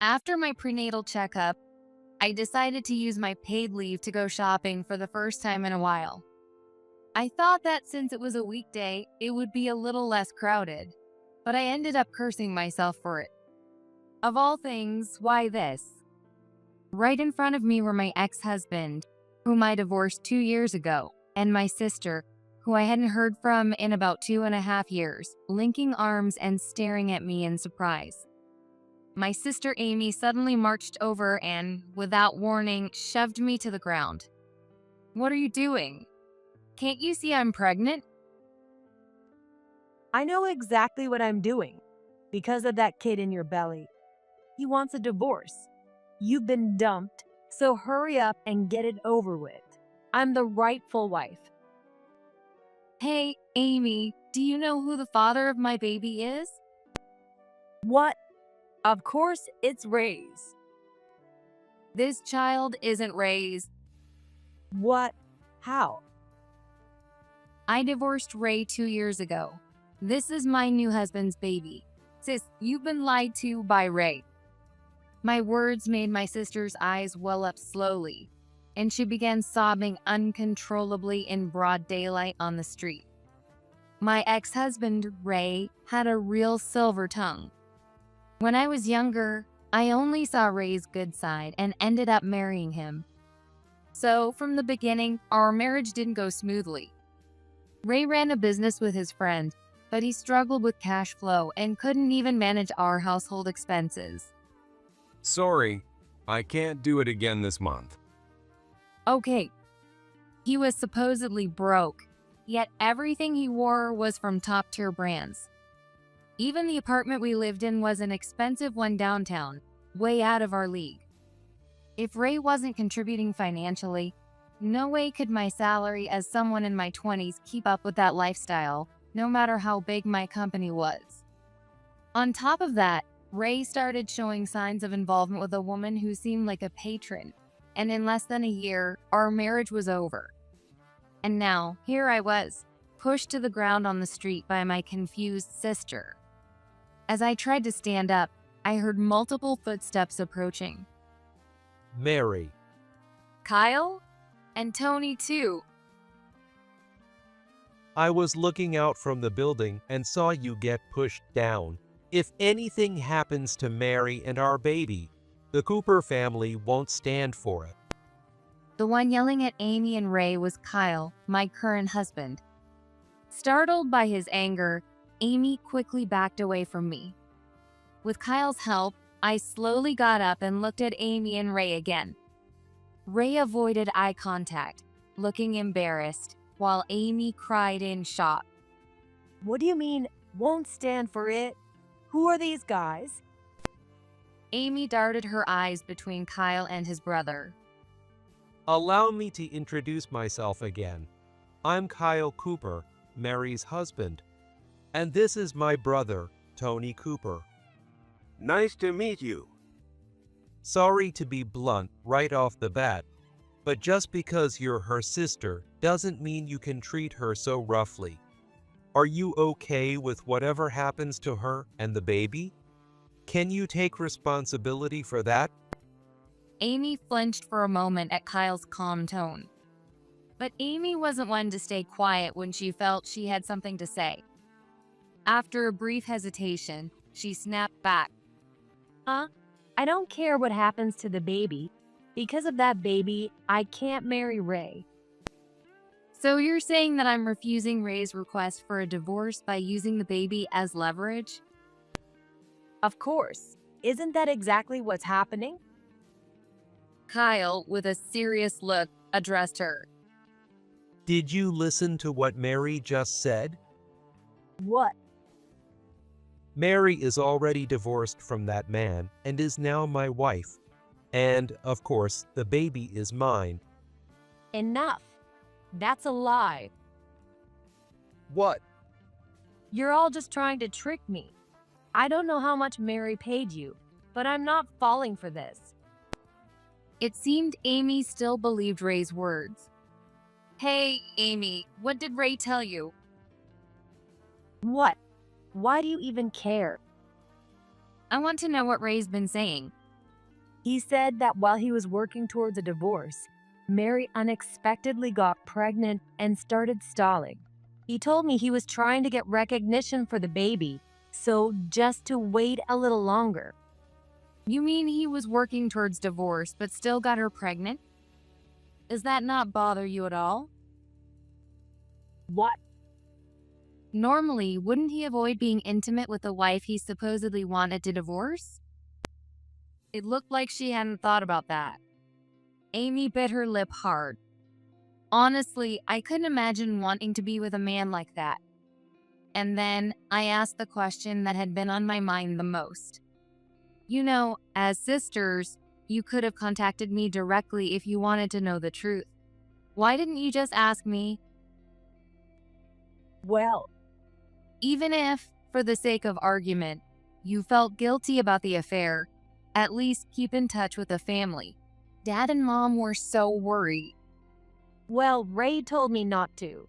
After my prenatal checkup, I decided to use my paid leave to go shopping for the first time in a while. I thought that since it was a weekday, it would be a little less crowded, but I ended up cursing myself for it. Of all things, why this? Right in front of me were my ex-husband, whom I divorced 2 years ago, and my sister, who I hadn't heard from in about 2.5 years, linking arms and staring at me in surprise. My sister Amy suddenly marched over and, without warning, shoved me to the ground. "What are you doing? Can't you see I'm pregnant?" I know exactly what I'm doing because of that kid in your belly. He wants a divorce. You've been dumped, so hurry up and get it over with. I'm the rightful wife. "Hey, Amy, do you know who the father of my baby is?" What? Of course, it's Ray's. "This child isn't Ray's. What? How? I divorced Ray 2 years ago. This is my new husband's baby. Sis, you've been lied to by Ray." My words made my sister's eyes well up slowly, and she began sobbing uncontrollably in broad daylight on the street. My ex-husband, Ray, had a real silver tongue. When I was younger, I only saw Ray's good side and ended up marrying him. So, from the beginning, our marriage didn't go smoothly. Ray ran a business with his friend, but he struggled with cash flow and couldn't even manage our household expenses. Sorry, I can't do it again this month. Okay, he was supposedly broke, yet everything he wore was from top-tier brands. Even the apartment we lived in was an expensive one downtown, way out of our league. If Ray wasn't contributing financially, no way could my salary as someone in my 20s keep up with that lifestyle, no matter how big my company was. On top of that, Ray started showing signs of involvement with a woman who seemed like a patron, and in less than a year, our marriage was over. And now, here I was, pushed to the ground on the street by my confused sister. As I tried to stand up, I heard multiple footsteps approaching. Mary. Kyle? And Tony, too. I was looking out from the building and saw you get pushed down. If anything happens to Mary and our baby, the Cooper family won't stand for it. The one yelling at Amy and Ray was Kyle, my current husband. Startled by his anger, Amy quickly backed away from me. With Kyle's help, I slowly got up and looked at Amy and Ray again. Ray avoided eye contact, looking embarrassed, while Amy cried in shock. What do you mean, won't stand for it? Who are these guys? Amy darted her eyes between Kyle and his brother. Allow me to introduce myself again. I'm Kyle Cooper, Mary's husband. And this is my brother, Tony Cooper. Nice to meet you. Sorry to be blunt right off the bat, but just because you're her sister doesn't mean you can treat her so roughly. Are you okay with whatever happens to her and the baby? Can you take responsibility for that? Amy flinched for a moment at Kyle's calm tone. But Amy wasn't one to stay quiet when she felt she had something to say. After a brief hesitation, she snapped back. I don't care what happens to the baby. Because of that baby, I can't marry Ray. "So you're saying that I'm refusing Ray's request for a divorce by using the baby as leverage?" Of course. Isn't that exactly what's happening? Kyle, with a serious look, addressed her. Did you listen to what Mary just said? What? Mary is already divorced from that man and is now my wife. And, of course, the baby is mine. Enough. That's a lie. What? You're all just trying to trick me. I don't know how much Mary paid you, but I'm not falling for this. It seemed Amy still believed Ray's words. "Hey, Amy, what did Ray tell you?" What? Why do you even care? "I want to know what Ray's been saying. He said that while he was working towards a divorce, Mary unexpectedly got pregnant and started stalling. He told me he was trying to get recognition for the baby, so just to wait a little longer. You mean he was working towards divorce but still got her pregnant? Does that not bother you at all? What? Normally, wouldn't he avoid being intimate with the wife he supposedly wanted to divorce? It looked like she hadn't thought about that. Amy bit her lip hard. Honestly, I couldn't imagine wanting to be with a man like that. And then I asked the question that had been on my mind the most. You know, as sisters, you could have contacted me directly if you wanted to know the truth. Why didn't you just ask me? Well, Even if, for the sake of argument, you felt guilty about the affair, at least keep in touch with the family. Dad and Mom were so worried. Ray told me not to.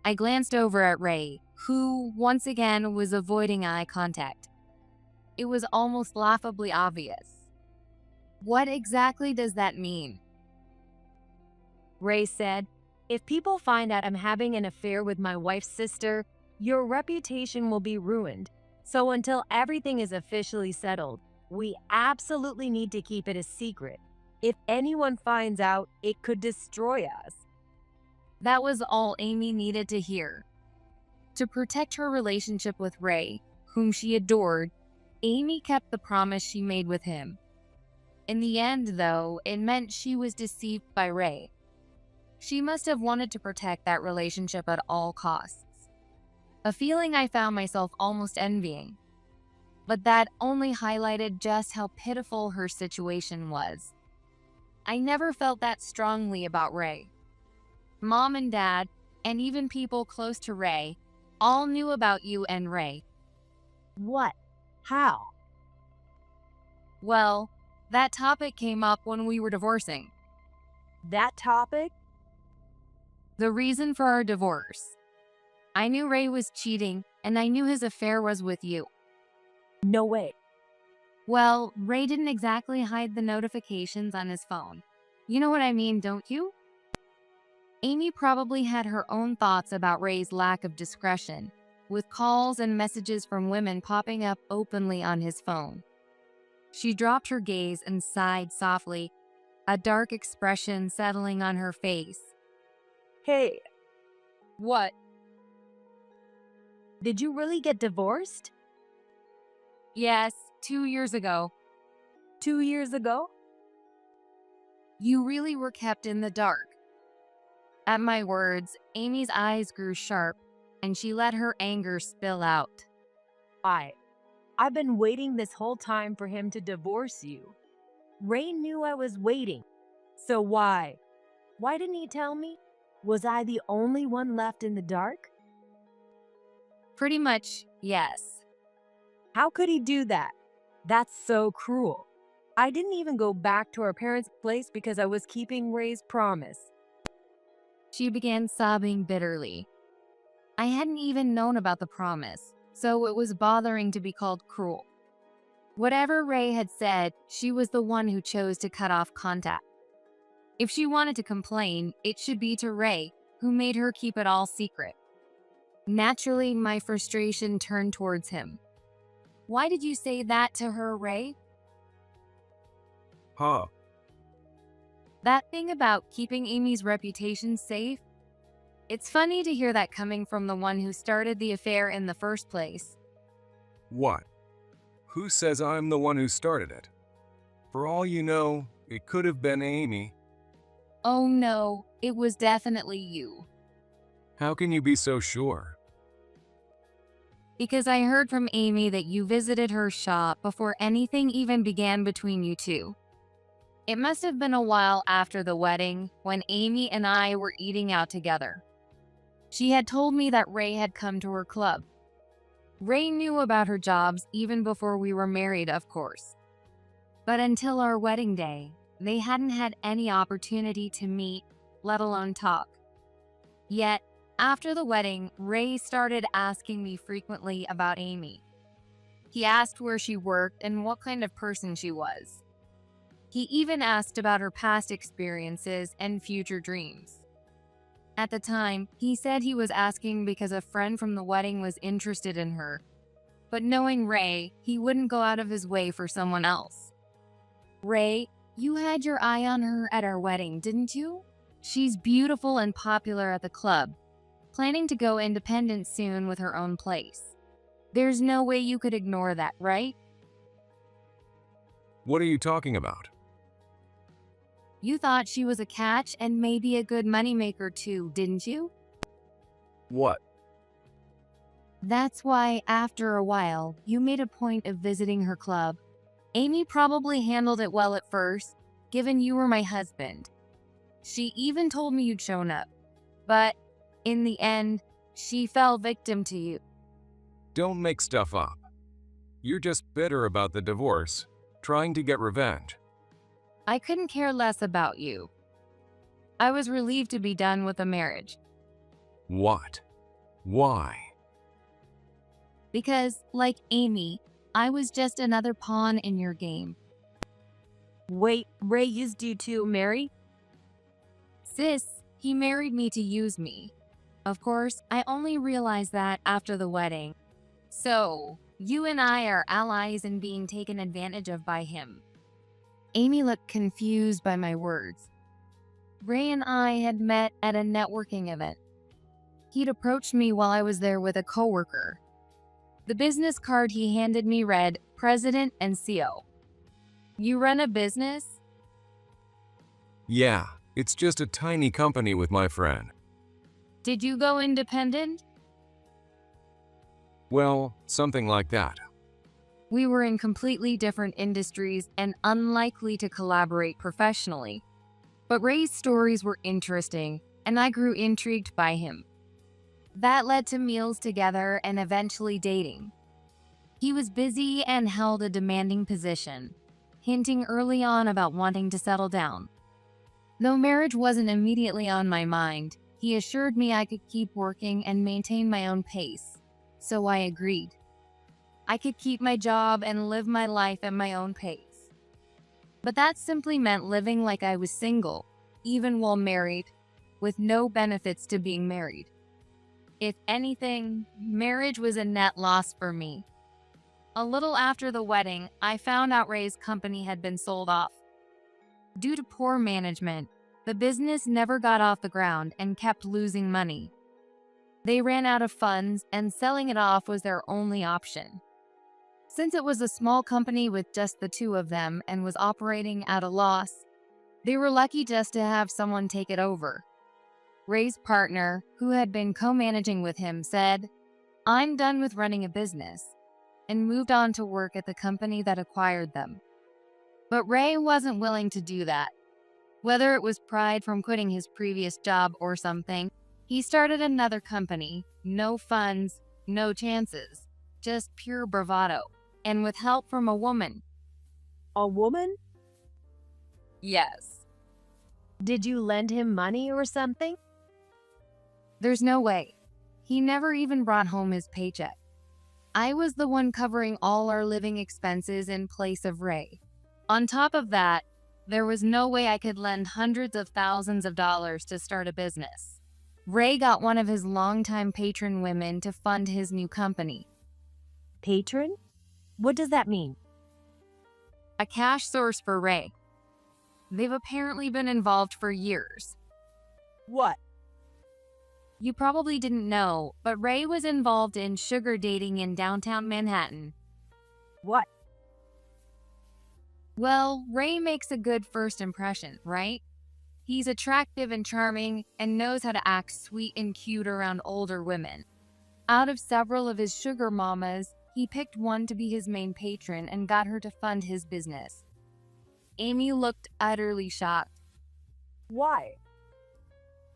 I glanced over at Ray, who, once again, was avoiding eye contact. It was almost laughably obvious. What exactly does that mean? Ray said, if people find out I'm having an affair with my wife's sister, your reputation will be ruined. So until everything is officially settled, we absolutely need to keep it a secret. If anyone finds out, it could destroy us. That was all Amy needed to hear. To protect her relationship with Ray, whom she adored, Amy kept the promise she made with him. In the end, though, it meant she was deceived by Ray. She must have wanted to protect that relationship at all costs. A feeling I found myself almost envying. But that only highlighted just how pitiful her situation was. I never felt that strongly about Ray. Mom and Dad, and even people close to Ray, all knew about you and Ray. What? How? Well, that topic came up when we were divorcing. That topic? The reason for our divorce. I knew Ray was cheating, and I knew his affair was with you. No way. Well, Ray didn't exactly hide the notifications on his phone. You know what I mean, don't you? Amy probably had her own thoughts about Ray's lack of discretion, with calls and messages from women popping up openly on his phone. She dropped her gaze and sighed softly, a dark expression settling on her face. Hey, What? did you really get divorced? Yes, 2 years ago. 2 years ago? You really were kept in the dark. At my words, Amy's eyes grew sharp, and she let her anger spill out. I've been waiting this whole time for him to divorce you. Ray knew I was waiting. So why? Why didn't he tell me? Was I the only one left in the dark? Pretty much, yes. How could he do that? That's so cruel. I didn't even go back to our parents' place because I was keeping Ray's promise. She began sobbing bitterly. I hadn't even known about the promise, so it was bothering to be called cruel. Whatever Ray had said, she was the one who chose to cut off contact. If she wanted to complain, it should be to Ray, who made her keep it all secret. Naturally, my frustration turned towards him. Why did you say that to her, Ray? Huh. That thing about keeping Amy's reputation safe? It's funny to hear that coming from the one who started the affair in the first place. What? Who says I'm the one who started it? For all you know, it could have been Amy. Oh no, it was definitely you. How can you be so sure? Because I heard from Amy that you visited her shop before anything even began between you two. It must have been a while after the wedding when Amy and I were eating out together. She had told me that Ray had come to her club. Ray knew about her jobs even before we were married, of course. But until our wedding day, they hadn't had any opportunity to meet, let alone talk. Yet, after the wedding, Ray started asking me frequently about Amy. He asked where she worked and what kind of person she was. He even asked about her past experiences and future dreams. At the time, he said he was asking because a friend from the wedding was interested in her. But knowing Ray, he wouldn't go out of his way for someone else. Ray, you had your eye on her at our wedding, didn't you? She's beautiful and popular at the club, planning to go independent soon with her own place. There's no way you could ignore that, right? What are you talking about? You thought she was a catch and maybe a good moneymaker too, didn't you? What? That's why, after a while, you made a point of visiting her club. Amy probably handled it well at first, given you were my husband. She even told me you'd shown up. But, in the end, she fell victim to you. Don't make stuff up. You're just bitter about the divorce, trying to get revenge. I couldn't care less about you. I was relieved to be done with the marriage. What? Why? Because, like Amy, I was just another pawn in your game. Wait, Ray used you to marry? Sis, he married me to use me. Of course, I only realized that after the wedding. So, you and I are allies in being taken advantage of by him. Amy looked confused by my words. Ray and I had met at a networking event. He'd approached me while I was there with a coworker. The business card he handed me read, President and CO. You run a business? Yeah, it's just a tiny company with my friend. Did you go independent? Well, something like that. We were in completely different industries and unlikely to collaborate professionally. But Ray's stories were interesting, and I grew intrigued by him. That led to meals together and eventually dating. He was busy and held a demanding position, hinting early on about wanting to settle down. Though marriage wasn't immediately on my mind, he assured me I could keep working and maintain my own pace, so I agreed. I could keep my job and live my life at my own pace. But that simply meant living like I was single, even while married, with no benefits to being married. If anything, marriage was a net loss for me. A little after the wedding, I found out Ray's company had been sold off. Due to poor management, the business never got off the ground and kept losing money. They ran out of funds, and selling it off was their only option. Since it was a small company with just the two of them and was operating at a loss, they were lucky just to have someone take it over. Ray's partner, who had been co-managing with him, said, "I'm done with running a business," and moved on to work at the company that acquired them. But Ray wasn't willing to do that. Whether it was pride from quitting his previous job or something, he started another company, no funds, no chances, just pure bravado, and with help from a woman. A woman? Yes. Did you lend him money or something? There's no way. He never even brought home his paycheck. I was the one covering all our living expenses in place of Ray. On top of that, there was no way I could lend hundreds of thousands of dollars to start a business. Ray got one of his longtime patron women to fund his new company. Patron? What does that mean? A cash source for Ray. They've apparently been involved for years. What? You probably didn't know, but Ray was involved in sugar dating in downtown Manhattan. What? Well, Ray makes a good first impression, right? He's attractive and charming and knows how to act sweet and cute around older women. Out of several of his sugar mamas, he picked one to be his main patron and got her to fund his business. Amy looked utterly shocked. Why?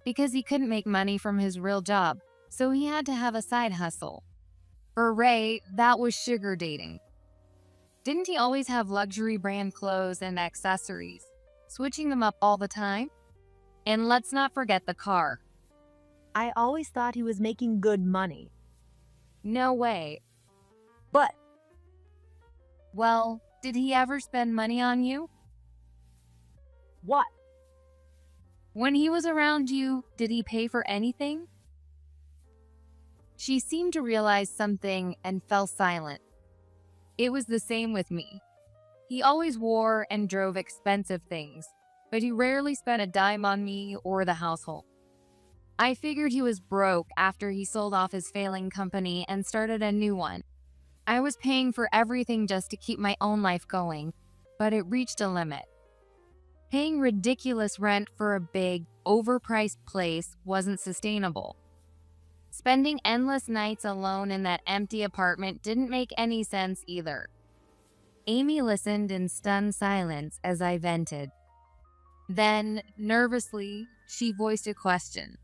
Because he couldn't make money from his real job, so he had to have a side hustle. For Ray, that was sugar dating. Didn't he always have luxury brand clothes and accessories, switching them up all the time? And let's not forget the car. I always thought he was making good money. No way. But Well, did he ever spend money on you? What? When he was around you, did he pay for anything? She seemed to realize something and fell silent. It was the same with me. He always wore and drove expensive things, but he rarely spent a dime on me or the household. I figured he was broke after he sold off his failing company and started a new one. I was paying for everything just to keep my own life going, but it reached a limit. Paying ridiculous rent for a big, overpriced place wasn't sustainable. Spending endless nights alone in that empty apartment didn't make any sense either. Amy listened in stunned silence as I vented. Then, nervously, she voiced a question.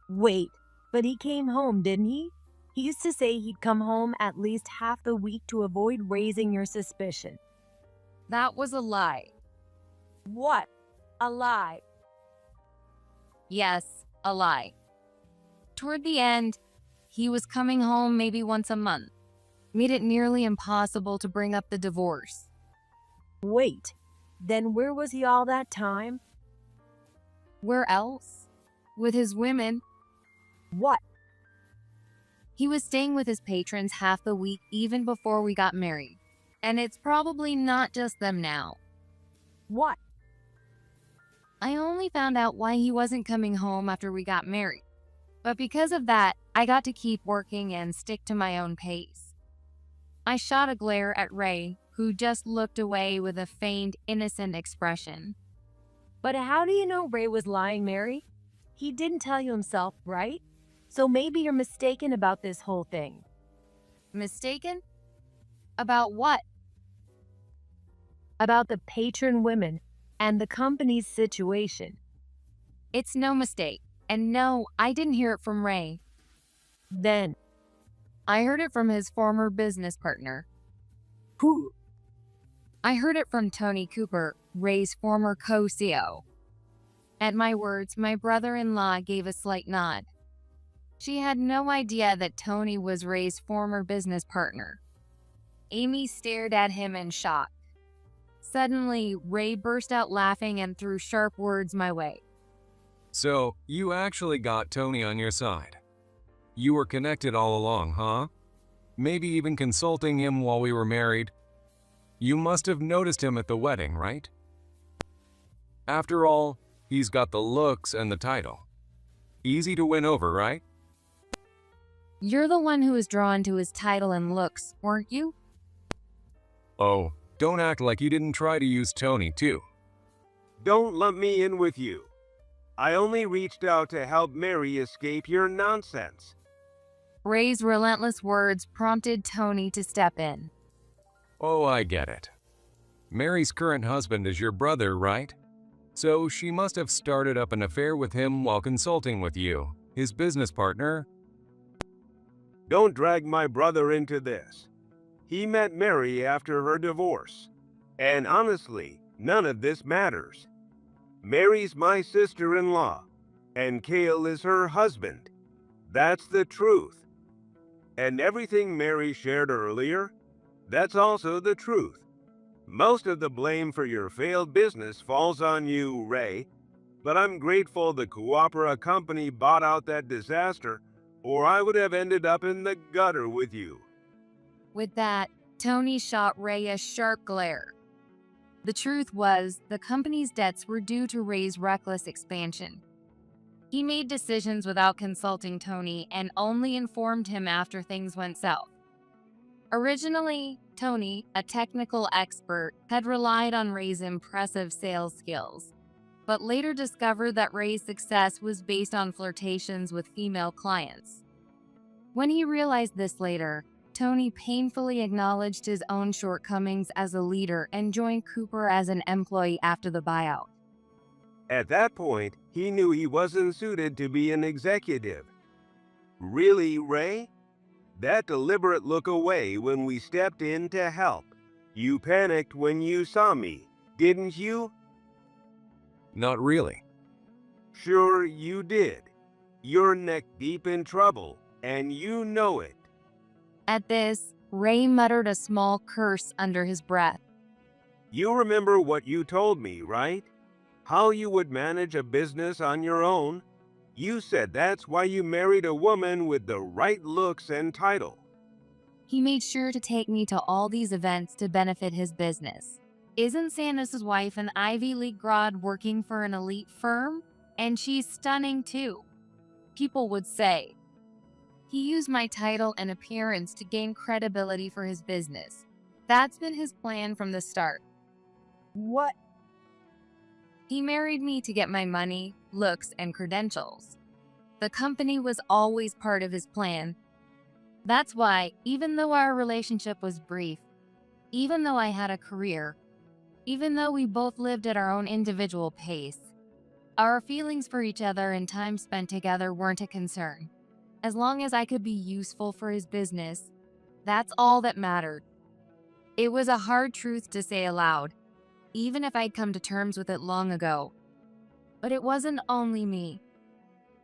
Wait, but he came home, didn't he? He used to say he'd come home at least half the week to avoid raising your suspicion. That was a lie. What? A lie. Yes, a lie. Toward the end, he was coming home maybe once a month. Made it nearly impossible to bring up the divorce. Wait, then where was he all that time? Where else? With his women. What? He was staying with his patrons half the week even before we got married. And it's probably not just them now. What? I only found out why he wasn't coming home after we got married. But because of that, I got to keep working and stick to my own pace. I shot a glare at Ray, who just looked away with a feigned, innocent expression. But how do you know Ray was lying, Mary? He didn't tell you himself, right? So maybe you're mistaken about this whole thing. Mistaken? About what? About the patron women and the company's situation. It's no mistake. And no, I didn't hear it from Ray. Then, I heard it from his former business partner. who? I heard it from Tony Cooper, Ray's former co-CEO. At my words, my brother-in-law gave a slight nod. She had no idea that Tony was Ray's former business partner. Amy stared at him in shock. Suddenly, Ray burst out laughing and threw sharp words my way. So, you actually got Tony on your side. You were connected all along, huh? Maybe even consulting him while we were married. You must have noticed him at the wedding, right? After all, he's got the looks and the title. Easy to win over, right? You're the one who was drawn to his title and looks, weren't you? Oh, don't act like you didn't try to use Tony, too. Don't lump me in with you. I only reached out to help Mary escape your nonsense. Ray's relentless words prompted Tony to step in. Oh, I get it. Mary's current husband is your brother, right? So she must have started up an affair with him while consulting with you, his business partner. Don't drag my brother into this. He met Mary after her divorce. And honestly, none of this matters. Mary's my sister-in-law, and Cale is her husband. That's the truth. And everything Mary shared earlier, that's also the truth. Most of the blame for your failed business falls on you, Ray, but I'm grateful the Coopera company bought out that disaster, or I would have ended up in the gutter with you. With that, Tony shot Ray a sharp glare. The truth was, the company's debts were due to Ray's reckless expansion. He made decisions without consulting Tony and only informed him after things went south. Originally, Tony, a technical expert, had relied on Ray's impressive sales skills, but later discovered that Ray's success was based on flirtations with female clients. When he realized this later, Tony painfully acknowledged his own shortcomings as a leader and joined Cooper as an employee after the buyout. At that point, he knew he wasn't suited to be an executive. Really, Ray? That deliberate look away when we stepped in to help. You panicked when you saw me, didn't you? Not really. Sure you did. You're neck deep in trouble, and you know it. At this, Ray muttered a small curse under his breath. You remember what you told me, right? how you would manage a business on your own. You said that's why you married a woman with the right looks and title. He made sure to take me to all these events to benefit his business. Isn't Santa's wife an Ivy League grad working for an elite firm? And she's stunning too. People would say. He used my title and appearance to gain credibility for his business. That's been his plan from the start. What? He married me to get my money, looks, and credentials. The company was always part of his plan. That's why, even though our relationship was brief, even though I had a career, even though we both lived at our own individual pace, our feelings for each other and time spent together weren't a concern. As long as I could be useful for his business, that's all that mattered. It was a hard truth to say aloud, even if I'd come to terms with it long ago. But it wasn't only me.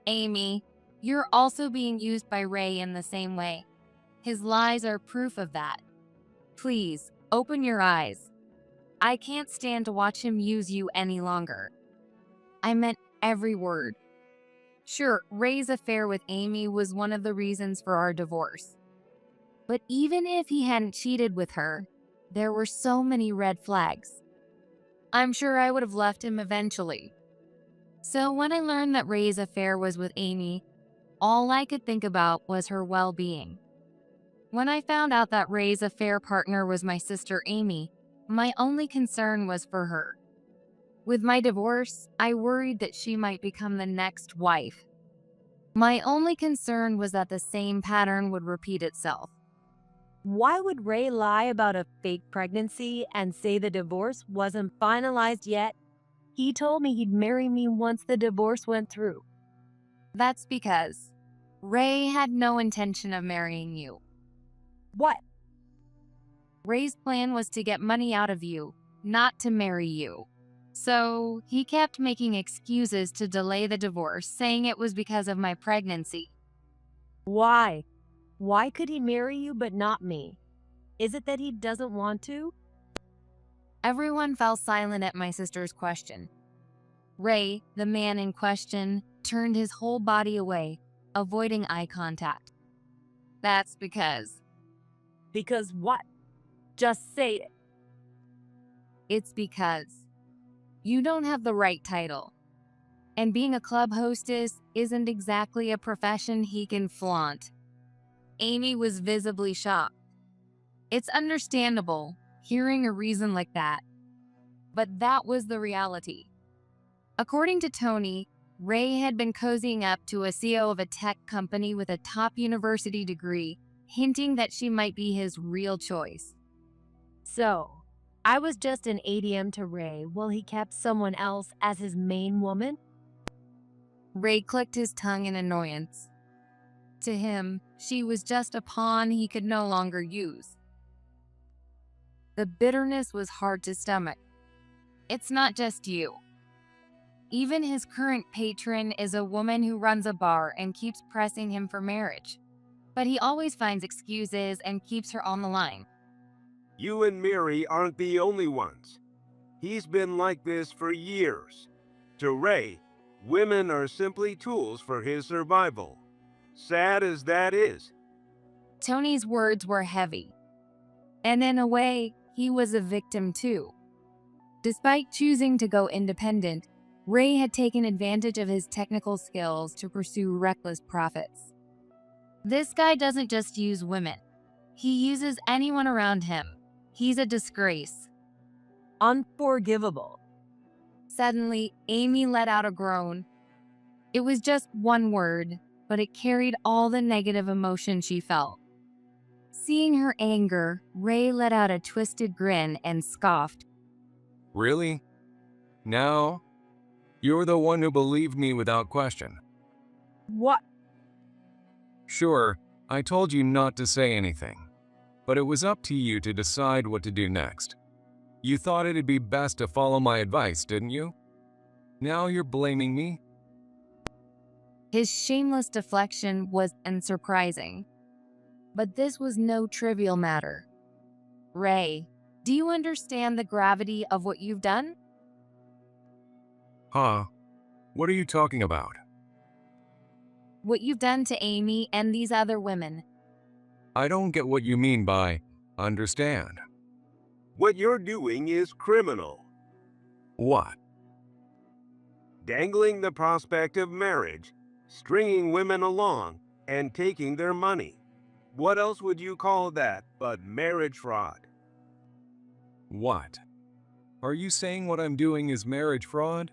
Amy, you're also being used by Ray in the same way. His lies are proof of that. Please, open your eyes. I can't stand to watch him use you any longer. I meant every word. Sure, Ray's affair with Amy was one of the reasons for our divorce. But even if he hadn't cheated with her, there were so many red flags. I'm sure I would have left him eventually. So when I learned that Ray's affair was with Amy, all I could think about was her well-being. When I found out that Ray's affair partner was my sister Amy, my only concern was for her. With my divorce, I worried that she might become the next wife. My only concern was that the same pattern would repeat itself. Why would Ray lie about a fake pregnancy and say the divorce wasn't finalized yet? He told me he'd marry me once the divorce went through. That's because Ray had no intention of marrying you. What? Ray's plan was to get money out of you, not to marry you. So he kept making excuses to delay the divorce, saying it was because of my pregnancy. Why? Why could he marry you but not me? Is it that he doesn't want to? Everyone fell silent at my sister's question. Ray, the man in question, turned his whole body away, avoiding eye contact. That's because. Because what? Just say it. It's because you don't have the right title. And being a club hostess isn't exactly a profession he can flaunt. Amy was visibly shocked. It's understandable, hearing a reason like that. But that was the reality. According to Tony, Ray had been cozying up to a CEO of a tech company with a top university degree, hinting that she might be his real choice. So, I was just an ADM to Ray while he kept someone else as his main woman? Ray clicked his tongue in annoyance. To him, she was just a pawn he could no longer use. The bitterness was hard to stomach. It's not just you. Even his current patron is a woman who runs a bar and keeps pressing him for marriage. But he always finds excuses and keeps her on the line. You and Mary aren't the only ones. He's been like this for years. To Ray, women are simply tools for his survival. Sad as that is. Tony's words were heavy. And in a way, he was a victim too. Despite choosing to go independent, Ray had taken advantage of his technical skills to pursue reckless profits. This guy doesn't just use women. He uses anyone around him. He's a disgrace. Unforgivable. Suddenly, Amy let out a groan. It was just one word, but it carried all the negative emotion she felt. Seeing her anger, Ray let out a twisted grin and scoffed. Really? Now? You're the one who believed me without question. What? Sure, I told you not to say anything, but it was up to you to decide what to do next. You thought it'd be best to follow my advice, didn't you? Now you're blaming me? His shameless deflection was unsurprising. But this was no trivial matter. Ray, do you understand the gravity of what you've done? Huh? What are you talking about? What you've done to Amy and these other women. I don't get what you mean by understand. What you're doing is criminal. What? Dangling the prospect of marriage, stringing women along, and taking their money. What else would you call that but marriage fraud? What? Are you saying what I'm doing is marriage fraud?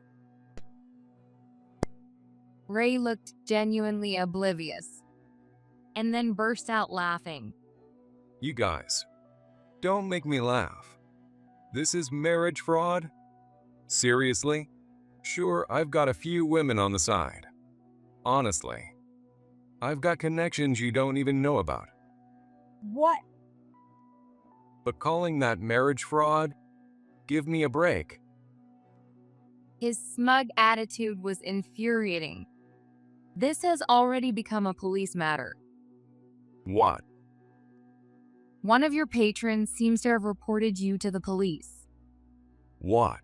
Ray looked genuinely oblivious, and then burst out laughing. You guys, don't make me laugh. This is marriage fraud? Seriously? Sure, I've got a few women on the side. Honestly. I've got connections you don't even know about. What? But calling that marriage fraud? Give me a break. His smug attitude was infuriating. This has already become a police matter. What? One of your patrons seems to have reported you to the police. What?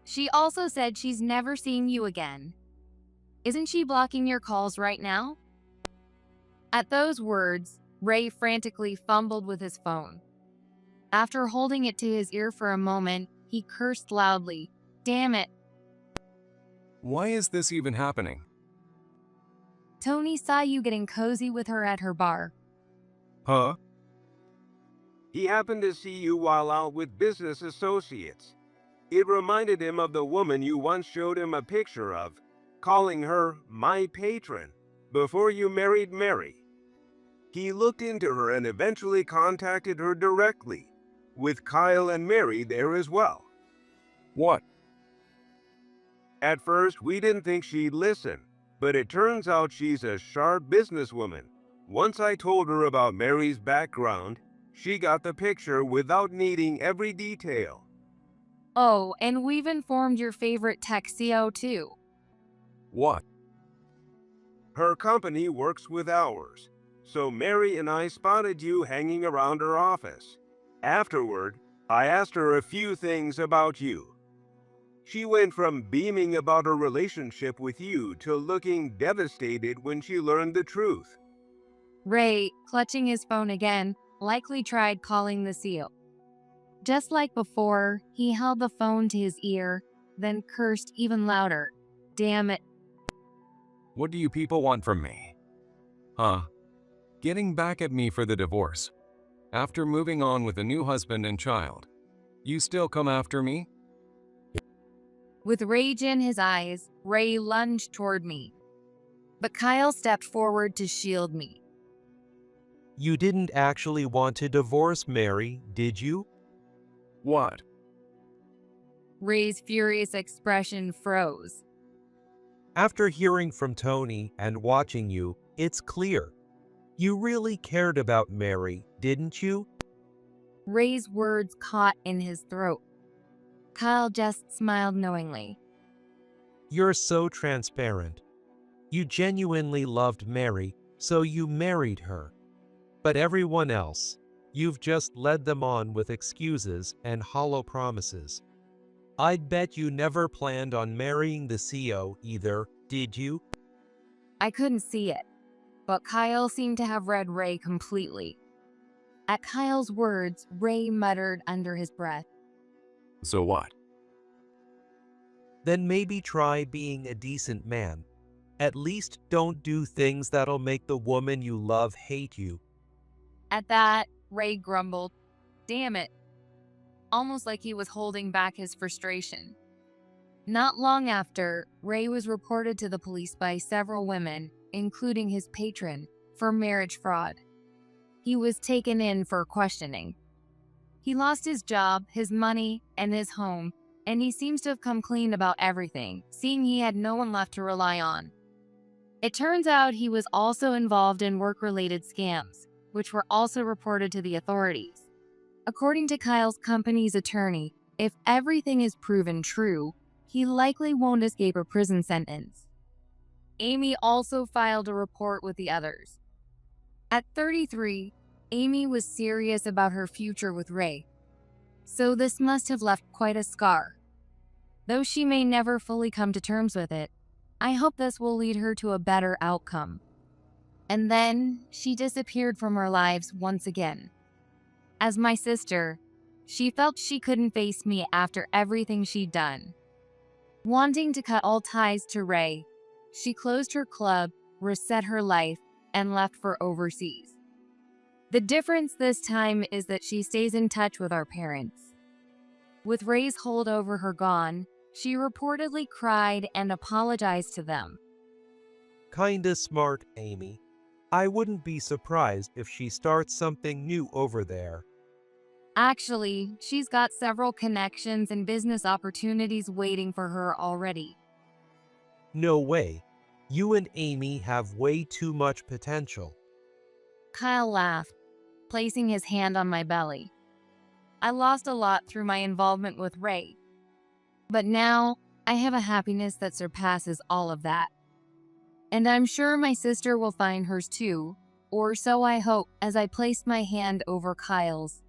She also said she's never seeing you again. Isn't she blocking your calls right now? At those words, Ray frantically fumbled with his phone. After holding it to his ear for a moment, he cursed loudly. Damn it. Why is this even happening? Tony saw you getting cozy with her at her bar. Huh? He happened to see you while out with business associates. It reminded him of the woman you once showed him a picture of, calling her my patron, before you married Mary. He looked into her and eventually contacted her directly, with Kyle and Mary there as well. What? At first, we didn't think she'd listen, but it turns out she's a sharp businesswoman. Once I told her about Mary's background, she got the picture without needing every detail. Oh, and we've informed your favorite tech CO too. What? Her company works with ours, so Mary and I spotted you hanging around her office. Afterward, I asked her a few things about you. She went from beaming about her relationship with you to looking devastated when she learned the truth. Ray, clutching his phone again, likely tried calling the CO. Just like before, he held the phone to his ear, then cursed even louder. Damn it. What do you people want from me? Huh? Getting back at me for the divorce. After moving on with a new husband and child. You still come after me? With rage in his eyes, Ray lunged toward me. But Kyle stepped forward to shield me. You didn't actually want to divorce Mary, did you? What? Ray's furious expression froze. After hearing from Tony and watching you, it's clear. You really cared about Mary, didn't you? Ray's words caught in his throat. Kyle just smiled knowingly. You're so transparent. You genuinely loved Mary, so you married her. But everyone else, you've just led them on with excuses and hollow promises. I'd bet you never planned on marrying the CO either, did you? I couldn't see it, but Kyle seemed to have read Ray completely. At Kyle's words, Ray muttered under his breath. So what? Then maybe try being a decent man. At least don't do things that'll make the woman you love hate you. At that, Ray grumbled, "Damn it," almost like he was holding back his frustration. Not long after, Ray was reported to the police by several women, including his patron, for marriage fraud. He was taken in for questioning. He lost his job, his money, and his home, and he seems to have come clean about everything, seeing he had no one left to rely on. It turns out he was also involved in work-related scams, which were also reported to the authorities. According to Kyle's company's attorney, if everything is proven true, he likely won't escape a prison sentence. Amy also filed a report with the others. At 33, Amy was serious about her future with Ray, so this must have left quite a scar. Though she may never fully come to terms with it, I hope this will lead her to a better outcome. And then she disappeared from our lives once again. As my sister, she felt she couldn't face me after everything she'd done. Wanting to cut all ties to Ray, she closed her club, reset her life, and left for overseas. The difference this time is that she stays in touch with our parents. With Ray's hold over her gone, she reportedly cried and apologized to them. Kinda smart, Amy. I wouldn't be surprised if she starts something new over there. Actually, she's got several connections and business opportunities waiting for her already. No way. You and Amy have way too much potential. Kyle laughed, placing his hand on my belly. I lost a lot through my involvement with Ray. But now, I have a happiness that surpasses all of that. And I'm sure my sister will find hers too, or so I hope as I placed my hand over Kyle's.